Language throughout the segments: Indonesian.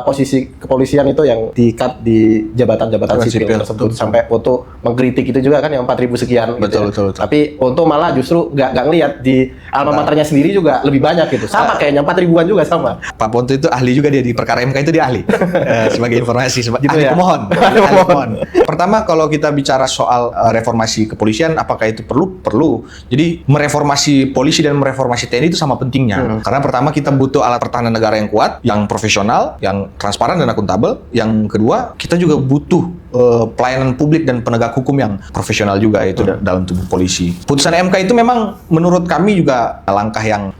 posisi kepolisian itu yang di-cut di jabatan-jabatan sipil tersebut sampai foto mengkritik itu juga kan yang 4.000 sekian betul, gitu. betul. Tapi untuk malah justru nggak ngelihat di alma maternya sendiri juga lebih banyak gitu. Sama kayaknya 4.000-an juga sama. Pak Ponto itu ahli juga dia di perkara MK itu dia ahli. Sebagai informasi Gitu ahli ya? pemohon. Ahli pemohon. Pertama kalau kita bicara soal reformasi kepolisian apakah itu perlu? Perlu. Jadi mereformasi polisi dan mereformasi TNI itu sama pentingnya. Karena pertama kita butuh alat pertahanan negara yang kuat, yang profesional, yang transparan dan akuntabel. Yang kedua, kita juga butuh pelayanan publik dan penegak hukum yang profesional juga itu dalam tubuh polisi. Putusan MK itu memang menurut kami juga langkah yang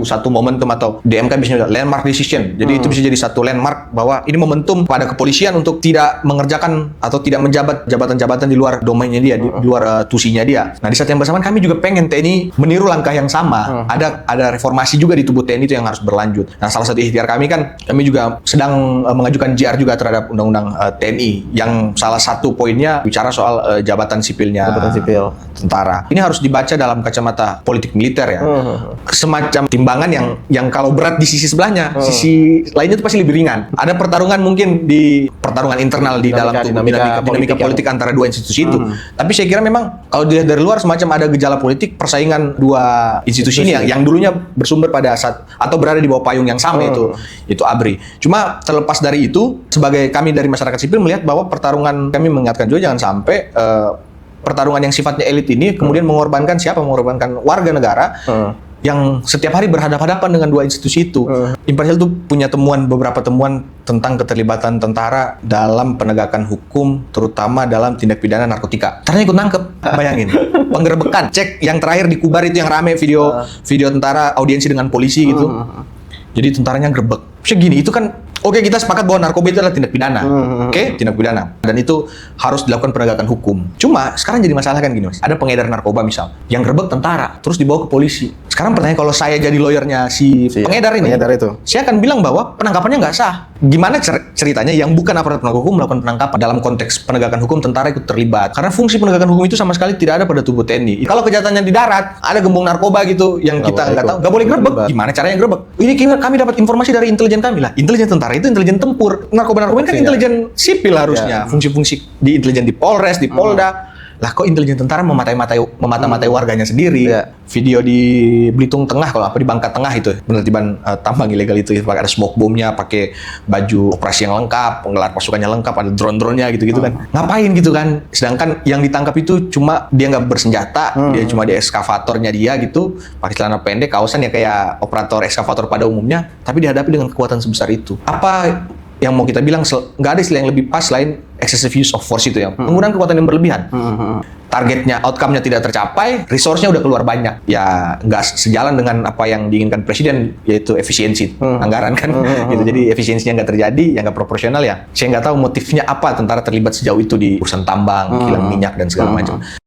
satu momentum atau di MK biasanya landmark decision. Jadi itu bisa jadi satu landmark bahwa ini momentum pada kepolisian untuk tidak mengerjakan atau tidak menjabat jabatan-jabatan di luar domainnya dia, di luar tusinya dia. Nah, di saat yang bersamaan kami juga pengen TNI meniru langkah yang sama. Ada reformasi juga di tubuh TNI itu yang harus berlanjut. Nah, salah satu ikhtiar kami kan kami juga sedang mengajukan JR juga terhadap undang-undang TNI yang salah satu poinnya bicara soal jabatan sipilnya tentara. Ini harus dibaca dalam kacamata politik militer ya. Semacam timbangan yang kalau berat di sisi sebelahnya, sisi lainnya itu pasti lebih ringan. Ada pertarungan mungkin di pertarungan internal di dalam dinamika politik antara dua institusi itu. Tapi saya kira memang kalau dilihat dari luar semacam ada gejala politik persaingan dua institusi ini yang dulunya bersumber pada atau berada di bawah payung yang sama itu ABRI. Cuma terlepas dari itu, sebagai kami dari masyarakat sipil melihat bahwa pertarungan kami mengingatkan juga jangan sampai pertarungan yang sifatnya elit ini kemudian mengorbankan mengorbankan warga negara yang setiap hari berhadapan-hadapan dengan dua institusi itu. Imparsial itu punya beberapa temuan tentang keterlibatan tentara dalam penegakan hukum, terutama dalam tindak pidana narkotika. Ternyata ikut nangkep, bayangin. Penggerbekan, cek yang terakhir di Kubar itu yang rame video tentara audiensi dengan polisi gitu. Jadi tentaranya grebek. Terus gini, itu kan oke, kita sepakat bahwa narkoba itu adalah tindak pidana. Oke, tindak pidana. Dan itu harus dilakukan penegakan hukum. Cuma sekarang jadi masalah kan gini, Mas. Ada pengedar narkoba misal, yang grebek tentara, terus dibawa ke polisi. Sekarang pertanyaan kalau saya jadi lawyernya si pengedar itu, saya akan bilang bahwa penangkapannya nggak sah. Gimana ceritanya yang bukan aparat penegak hukum melakukan penangkapan dalam konteks penegakan hukum tentara ikut terlibat? Karena fungsi penegakan hukum itu sama sekali tidak ada pada tubuh TNI. Kalau kejahatannya di darat, ada gembong narkoba gitu yang kita nggak tahu, nggak boleh grebek. Gimana caranya grebek? Ini kami dapat informasi dari intelijen kami lah. Intelijen tentara itu intelijen tempur. Narkoba kan intelijen sipil harusnya. Fungsi-fungsi di intelijen di Polres, di Polda. Lah kok intelijen tentara memata-matai warganya sendiri. Video di Belitung Tengah, kalau apa di Bangka Tengah itu penertiban tambang ilegal itu pakai ada smoke bomb-nya, pakai baju operasi yang lengkap, penggelar pasukannya lengkap, ada drone-dronenya gitu-gitu kan. Ngapain gitu kan? Sedangkan yang ditangkap itu cuma dia nggak bersenjata, dia cuma di eskavatornya dia gitu, pakai celana pendek, kaosan ya kayak operator eskavator pada umumnya, tapi dihadapi dengan kekuatan sebesar itu. Apa yang mau kita bilang nggak ada istilah yang lebih pas selain excessive use of force itu ya, penggunaan kekuatan yang berlebihan. Targetnya, outcome-nya tidak tercapai, resource-nya udah keluar banyak. Ya nggak sejalan dengan apa yang diinginkan presiden, yaitu efisiensi anggaran kan. Gitu. Jadi efisiensinya nggak terjadi, ya nggak proporsional ya. Saya nggak tahu motifnya apa tentara terlibat sejauh itu di urusan tambang, kilang minyak dan segala macam.